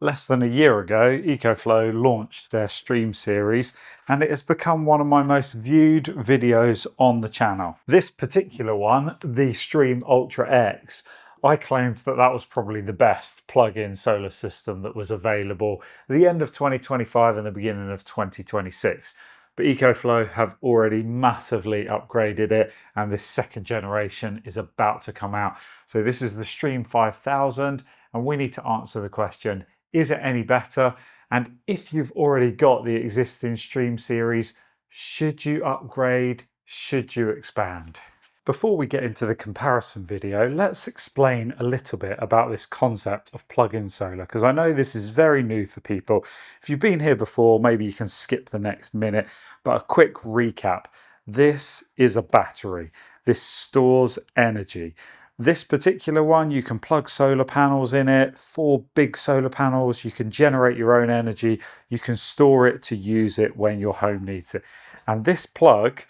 Less than a year ago, EcoFlow launched their Stream series, and it has become one of my most viewed videos on the channel. This particular one, the Stream Ultra X, I claimed that that was probably the best plug-in solar system that was available at the end of 2025 and the beginning of 2026. But EcoFlow have already massively upgraded it, and this second generation is about to come out. So this is the Stream 5000, and we need to answer the question, is it any better? And if you've already got the existing Stream series, should you upgrade? Should you expand? Before we get into the comparison video, let's explain a little bit about this concept of plug-in solar, because I know this is very new for people. If you've been here before, maybe you can skip the next minute, but a quick recap. This is a battery. This stores energy. This particular one, you can plug solar panels in it, 4 big solar panels, you can generate your own energy, you can store it to use it when your home needs it. And this plug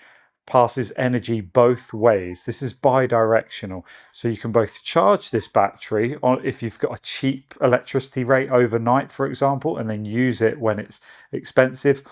passes energy both ways. This is bi-directional. So you can both charge this battery on if you've got a cheap electricity rate overnight, for example, and then use it when it's expensive,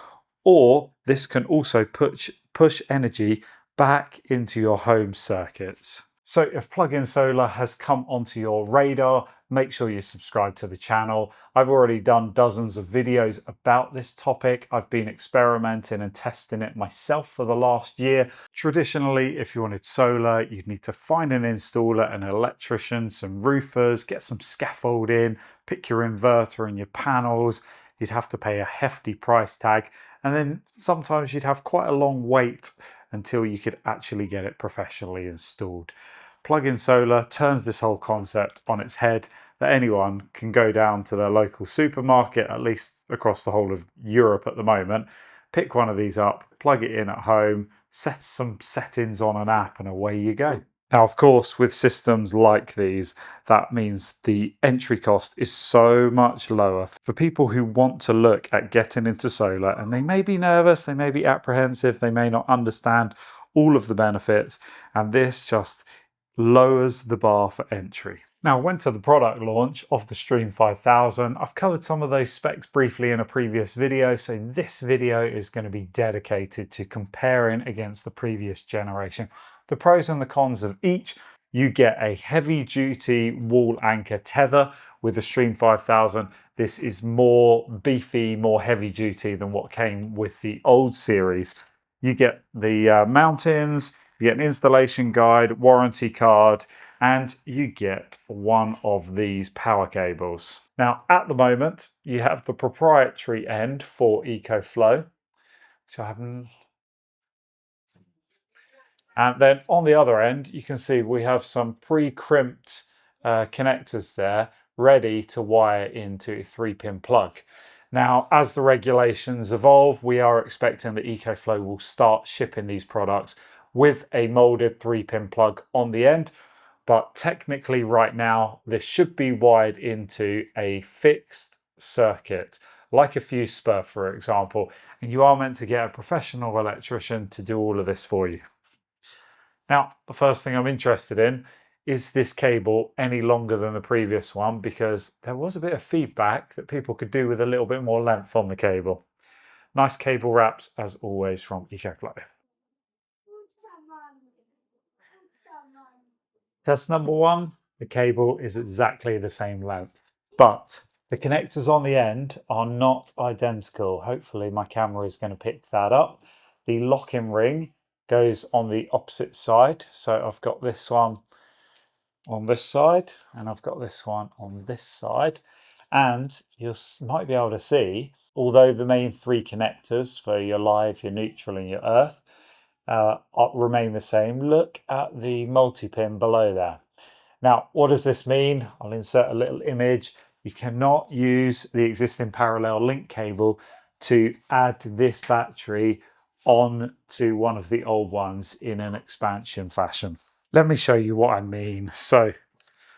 or this can also push energy back into your home circuits. So if plug-in solar has come onto your radar, make sure you subscribe to the channel. I've already done dozens of videos about this topic. I've been experimenting and testing it myself for the last year. Traditionally, if you wanted solar, you'd need to find an installer, an electrician, some roofers, get some scaffolding, pick your inverter and your panels. You'd have to pay a hefty price tag, and then sometimes you'd have quite a long wait until you could actually get it professionally installed. Plug-in solar turns this whole concept on its head, that anyone can go down to their local supermarket, at least across the whole of Europe at the moment, pick one of these up, plug it in at home, set some settings on an app, and away you go. Now, of course, with systems like these, that means the entry cost is so much lower for people who want to look at getting into solar, and they may be nervous, they may be apprehensive, they may not understand all of the benefits, and this just lowers the bar for entry. Now, I went to the product launch of the Stream 5000. I've covered some of those specs briefly in a previous video, so this video is going to be dedicated to comparing against the previous generation. The pros and the cons of each. You get a heavy-duty wall anchor tether with the Stream 5000. This is more beefy, more heavy-duty than what came with the old series. You get the mountings, you get an installation guide, warranty card, and you get one of these power cables. Now, at the moment, you have the proprietary end for EcoFlow, which I haven't. And then on the other end, you can see we have some pre-crimped connectors there, ready to wire into a 3-pin plug. Now, as the regulations evolve, we are expecting that EcoFlow will start shipping these products with a molded 3-pin plug on the end. But technically right now, this should be wired into a fixed circuit, like a fuse spur, for example. And you are meant to get a professional electrician to do all of this for you. Now, the first thing I'm interested in, is this cable any longer than the previous one? Because there was a bit of feedback that people could do with a little bit more length on the cable. Nice cable wraps, as always, from EcoFlow. Test number 1, the cable is exactly the same length, but the connectors on the end are not identical. Hopefully my camera is going to pick that up. The lock-in ring goes on the opposite side. So I've got this one on this side, and I've got this one on this side. And you might be able to see, although the main 3 connectors for your live, your neutral, and your earth remain the same, look at the multi-pin below there. Now, what does this mean? I'll insert a little image. You cannot use the existing parallel link cable to add this battery on to one of the old ones in an expansion fashion. Let me show you what I mean. So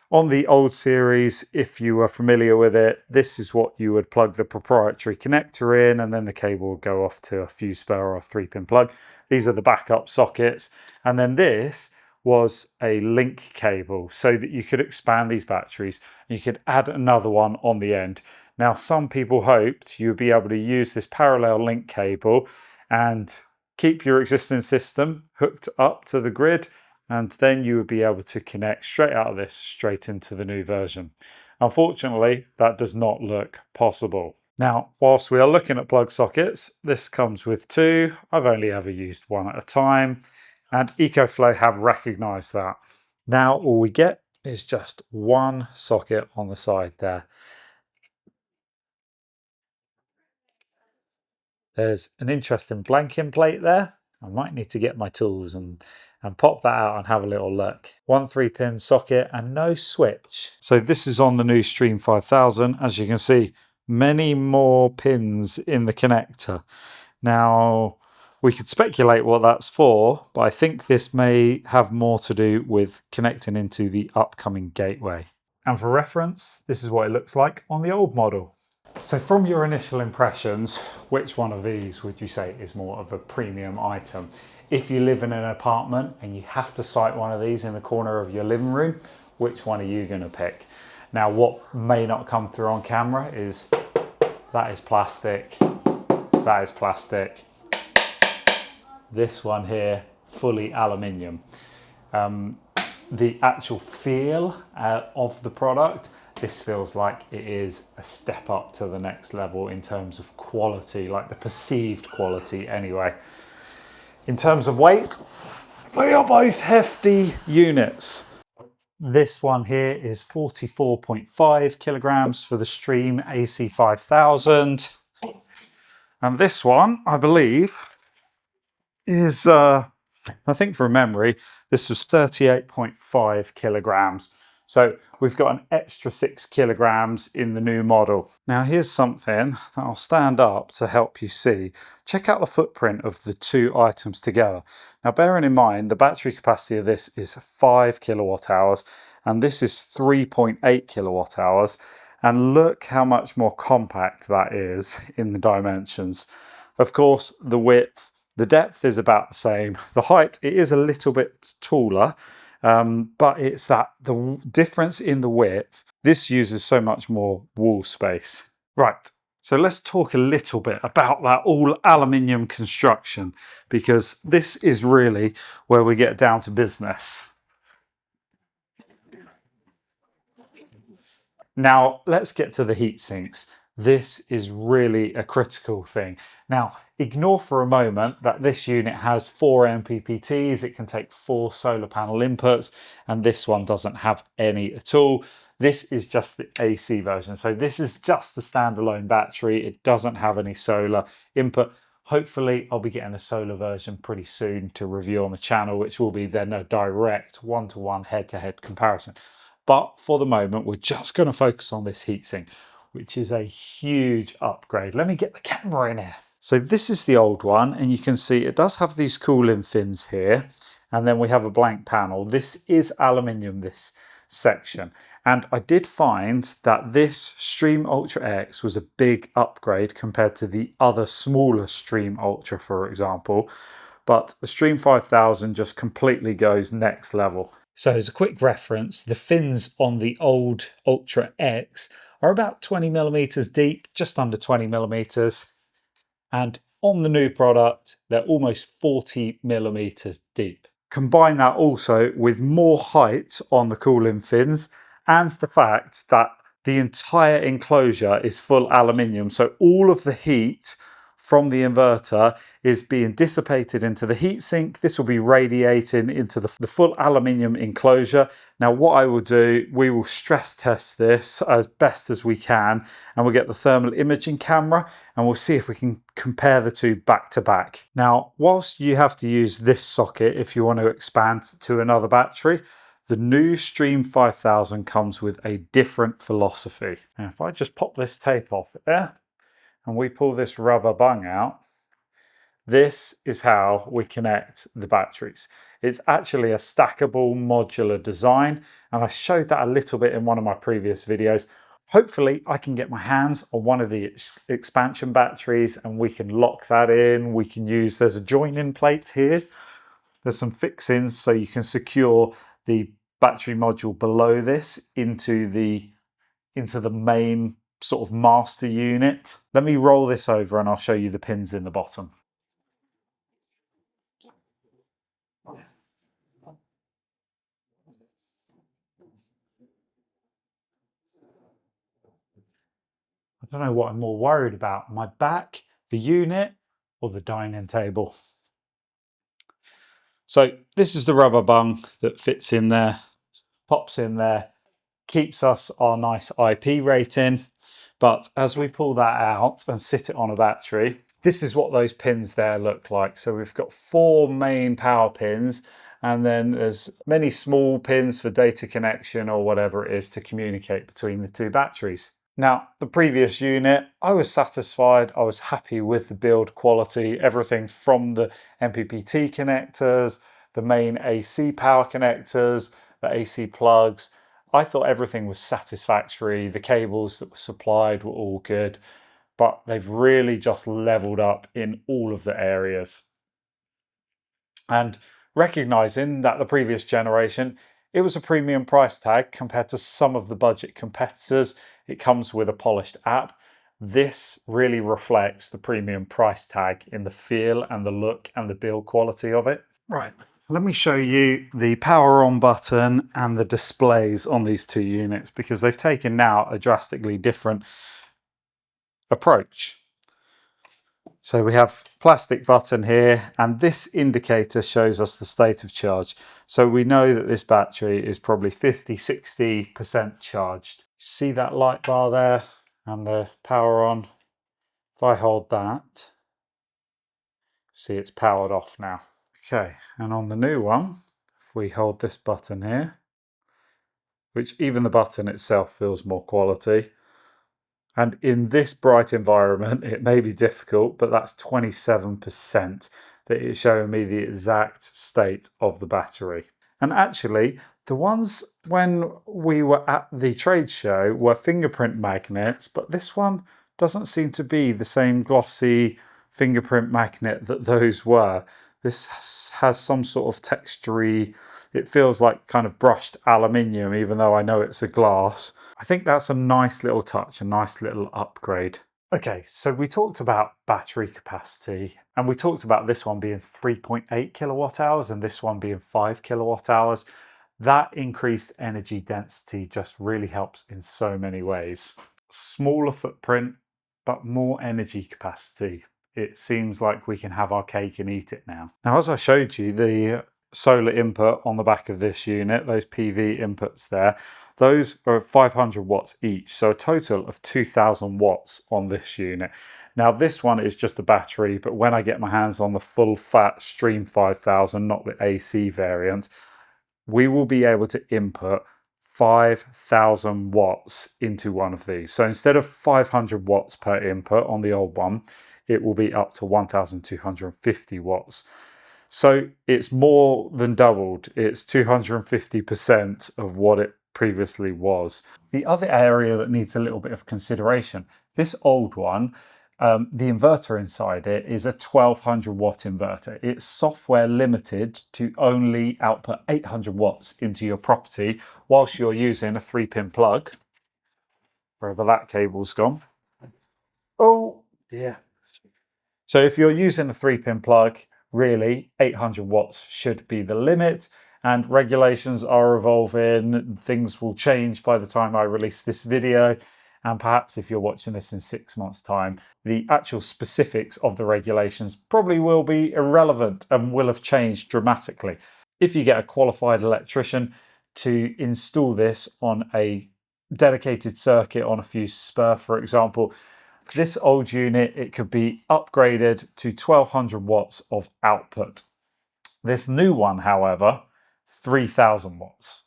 on the old series, if you were familiar with it, this is what you would plug the proprietary connector in, and then the cable would go off to a fuse spur or a 3-pin plug. These are the backup sockets. And then this was a link cable so that you could expand these batteries and you could add another one on the end. Now, some people hoped you would be able to use this parallel link cable and keep your existing system hooked up to the grid, and then you would be able to connect straight out of this straight into the new version. Unfortunately, that does not look possible. Now, whilst we are looking at plug sockets, this comes with two. I've only ever used one at a time, and EcoFlow have recognized that. Now all we get is just one socket on the side there. There's an interesting blanking plate there. I might need to get my tools and pop that out and have a little look. One 3-pin socket and no switch. So this is on the new Stream 5000. As you can see, many more pins in the connector. Now, we could speculate what that's for, but I think this may have more to do with connecting into the upcoming gateway. And for reference, this is what it looks like on the old model. So from your initial impressions, which one of these would you say is more of a premium item? If you live in an apartment and you have to site one of these in the corner of your living room, which one are you going to pick? Now, what may not come through on camera is that is plastic, that is plastic. This one here, fully aluminium. The actual feel of the product, this feels like it is a step up to the next level in terms of quality, like the perceived quality anyway. In terms of weight, they are both hefty units. This one here is 44.5 kilograms for the Stream AC 5000. And this one, I believe, is, I think from memory, this was 38.5 kilograms. So we've got an extra 6 kilograms in the new model. Now here's something that I'll stand up to help you see. Check out the footprint of the two items together. Now bearing in mind, the battery capacity of this is 5 kilowatt hours and this is 3.8 kilowatt hours. And look how much more compact that is in the dimensions. Of course, the width, the depth is about the same. The height, it is a little bit taller, but it's that the difference in the width. This uses so much more wall space. Right, so let's talk a little bit about that all aluminium construction, because this is really where we get down to business. Now, let's get to the heat sinks. This is really a critical thing. Now, ignore for a moment that this unit has 4 MPPTs. It can take 4 solar panel inputs, and this one doesn't have any at all. This is just the AC version. So this is just the standalone battery. It doesn't have any solar input. Hopefully, I'll be getting the solar version pretty soon to review on the channel, which will be then a direct one-to-one head-to-head comparison. But for the moment, we're just going to focus on this heatsink, which is a huge upgrade. Let me get the camera in here. So this is the old one, and you can see it does have these cooling fins here, and then we have a blank panel. This is aluminium, this section. And I did find that this Stream Ultra X was a big upgrade compared to the other smaller Stream Ultra, for example. But the Stream 5000 just completely goes next level. So as a quick reference, the fins on the old Ultra X are about 20 millimeters deep, just under 20 millimeters. And on the new product, they're almost 40 millimeters deep. Combine that also with more height on the cooling fins and the fact that the entire enclosure is full aluminium. So all of the heat from the inverter is being dissipated into the heatsink. This will be radiating into the full aluminium enclosure. Now what I will do, we will stress test this as best as we can, and we'll get the thermal imaging camera and we'll see if we can compare the two back to back. Now, whilst you have to use this socket if you want to expand to another battery, the new Stream 5000 comes with a different philosophy. And if I just pop this tape off there, and we pull this rubber bung out, this is how we connect the batteries. It's actually a stackable modular design, and I showed that a little bit in one of my previous videos. Hopefully I can get my hands on one of the expansion batteries and we can lock that in. We can use, there's a join-in plate here. There's some fixings so you can secure the battery module below this into the main sort of master unit. Let me roll this over and I'll show you the pins in the bottom. I don't know what I'm more worried about, my back, the unit, or the dining table. So this is the rubber bung that fits in there, pops in there, keeps us our nice IP rating. But as we pull that out and sit it on a battery, this is what those pins there look like. So we've got 4 main power pins, and then there's many small pins for data connection or whatever it is to communicate between the 2 batteries. Now, the previous unit, I was satisfied. I was happy with the build quality, everything from the MPPT connectors, the main AC power connectors, the AC plugs. I thought everything was satisfactory. The cables that were supplied were all good, but they've really just leveled up in all of the areas. And recognizing that the previous generation, it was a premium price tag compared to some of the budget competitors. It comes with a polished app. This really reflects the premium price tag in the feel and the look and the build quality of it. Right, let me show you the power on button and the displays on these 2 units, because they've taken now a drastically different approach. So we have plastic button here, and this indicator shows us the state of charge. So we know that this battery is probably 50–60% charged. See that light bar there and the power on? If I hold that, see it's powered off now. Okay, and on the new one, if we hold this button here, which even the button itself feels more quality, and in this bright environment, it may be difficult, but that's 27% that is showing me the exact state of the battery. And actually, the ones when we were at the trade show were fingerprint magnets, but this one doesn't seem to be the same glossy fingerprint magnet that those were. This has some sort of textury, it feels like kind of brushed aluminium, even though I know it's a glass. I think that's a nice little touch, a nice little upgrade. Okay, so we talked about battery capacity, and we talked about this one being 3.8 kilowatt hours and this one being 5 kilowatt hours. That increased energy density just really helps in so many ways. Smaller footprint, but more energy capacity. It seems like we can have our cake and eat it now. Now, as I showed you, the solar input on the back of this unit, those PV inputs there, those are 500 watts each, so a total of 2000 watts on this unit. Now this one is just a battery, but when I get my hands on the full fat Stream 5000, not the AC variant, we will be able to input 5,000 watts into one of these. So instead of 500 watts per input on the old one, it will be up to 1,250 watts. So it's more than doubled. It's 250% of what it previously was. The other area that needs a little bit of consideration, this old one, the inverter inside it is a 1200 watt inverter. It's software limited to only output 800 watts into your property whilst you're using a 3-pin plug. Wherever that cable's gone. Oh, yeah. So if you're using a 3-pin plug, really 800 watts should be the limit, and regulations are evolving. Things will change by the time I release this video, and perhaps if you're watching this in 6 months' time, the actual specifics of the regulations probably will be irrelevant and will have changed dramatically. If you get a qualified electrician to install this on a dedicated circuit on a fuse spur, for example, this old unit, it could be upgraded to 1200 watts of output. This new one, however, 3000 watts.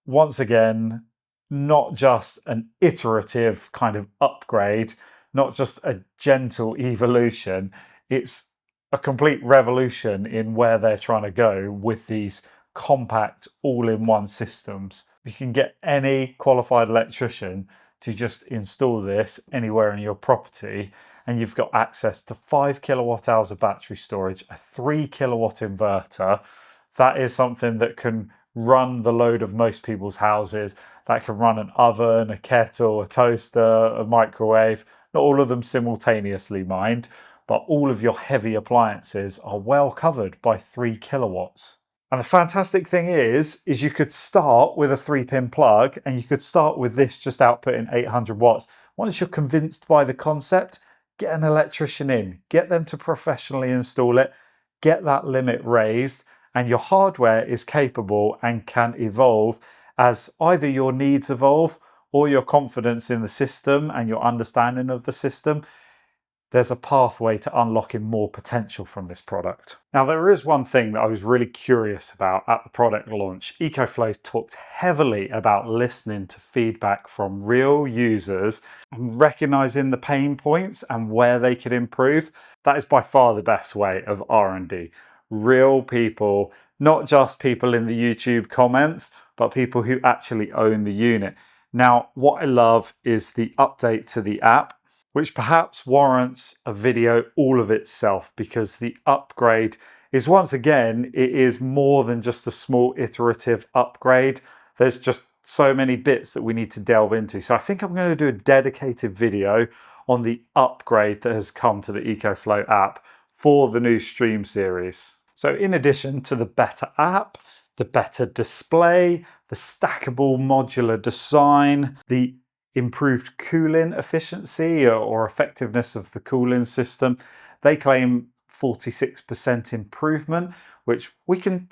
Once again, not just an iterative kind of upgrade, not just a gentle evolution, it's a complete revolution in where they're trying to go with these compact all-in-one systems. You can get any qualified electrician to just install this anywhere in your property, and you've got access to 5 kilowatt hours of battery storage, a 3 kilowatt inverter. That is something that can run the load of most people's houses. that can run an oven, a kettle, a toaster, a microwave. Not all of them simultaneously, mind, but all of your heavy appliances are well covered by 3 kilowatts. And the fantastic thing is you could start with a 3-pin plug, and you could start with this just outputting 800 watts. Once you're convinced by the concept, get an electrician in, get them to professionally install it, get that limit raised, and your hardware is capable and can evolve as either your needs evolve or your confidence in the system and your understanding of the system. There's a pathway to unlocking more potential from this product. Now, there is one thing that I was really curious about at the product launch. EcoFlow talked heavily about listening to feedback from real users and recognizing the pain points and where they could improve. That is by far the best way of R&D. Real people, not just people in the YouTube comments, but people who actually own the unit. Now, what I love is the update to the app, which perhaps warrants a video all of itself, because the upgrade is, once again, it is more than just a small iterative upgrade. There's just so many bits that we need to delve into. So I think I'm going to do a dedicated video on the upgrade that has come to the EcoFlow app for the new Stream series. So in addition to the better app, the better display, the stackable modular design, the improved cooling efficiency or effectiveness of the cooling system, they claim 46% improvement, which we can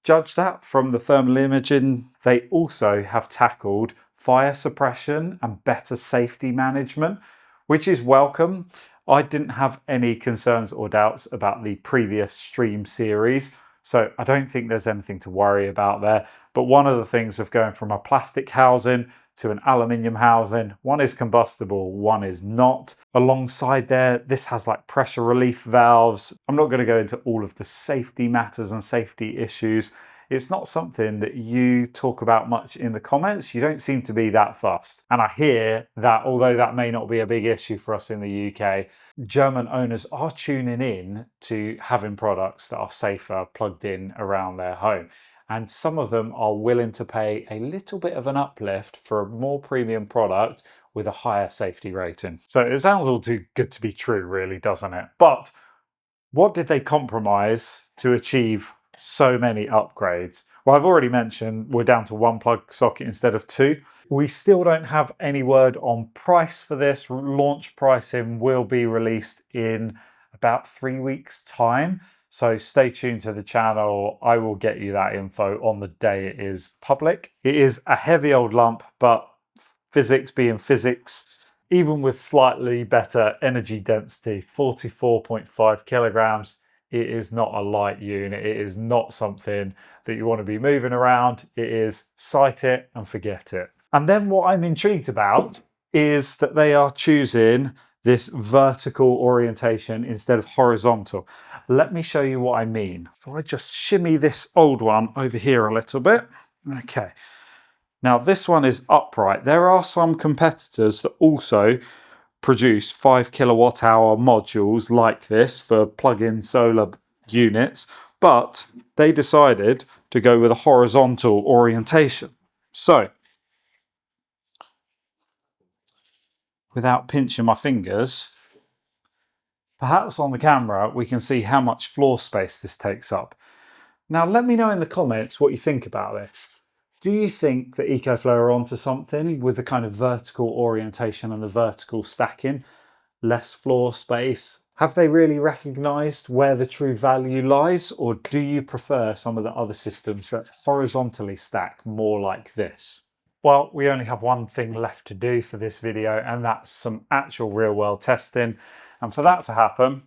judge that from the thermal imaging. They also have tackled fire suppression and better safety management, which is welcome. I didn't have any concerns or doubts about the previous Stream series, so I don't think there's anything to worry about there. But one of the things of going from a plastic housing to an aluminium housing, one is combustible, one is not. Alongside there, this has like pressure relief valves. I'm not going to go into all of the safety matters and safety issues. It's not something that you talk about much in the comments. You don't seem to be that fussed. And I hear that although that may not be a big issue for us in the UK, German owners are tuning in to having products that are safer plugged in around their home. And some of them are willing to pay a little bit of an uplift for a more premium product with a higher safety rating. So it sounds all too good to be true, really, doesn't it? But what did they compromise to achieve so many upgrades? Well, I've already mentioned we're down to 1 plug socket instead of 2. We still don't have any word on price for this. Launch pricing will be released in about 3 weeks' time. So stay tuned to the channel. I will get you that info on the day it is public. It is a heavy old lump, but physics being physics, even with slightly better energy density, 44.5 kilograms, it is not a light unit. It is not something that you want to be moving around. It is sight it and forget it. And then what I'm intrigued about is that they are choosing this vertical orientation instead of horizontal. Let me show you what I mean. If I just shimmy this old one over here a little bit. Okay. Now this one is upright. There are some competitors that also produce 5 kilowatt hour modules like this for plug-in solar units, but they decided to go with a horizontal orientation. So, without pinching my fingers, perhaps on the camera we can see how much floor space this takes up. Now let me know in the comments what you think about this. Do you think that EcoFlow are onto something with the kind of vertical orientation and the vertical stacking? Less floor space? Have they really recognised where the true value lies, or do you prefer some of the other systems that horizontally stack more like this? Well, we only have one thing left to do for this video, and that's some actual real-world testing. And for that to happen,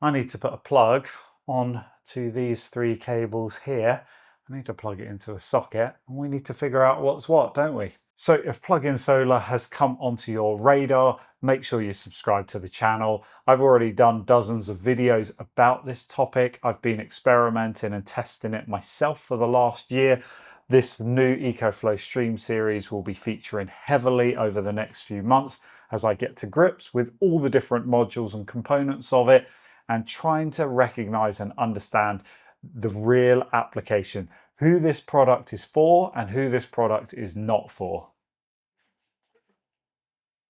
I need to put a plug on to these 3 cables here. I need to plug it into a socket, and we need to figure out what's what, don't we? So if plug-in solar has come onto your radar, make sure you subscribe to the channel. I've already done dozens of videos about this topic. I've been experimenting and testing it myself for the last year. This new EcoFlow Stream series will be featuring heavily over the next few months as I get to grips with all the different modules and components of it and trying to recognize and understand the real application. who this product is for and who this product is not for.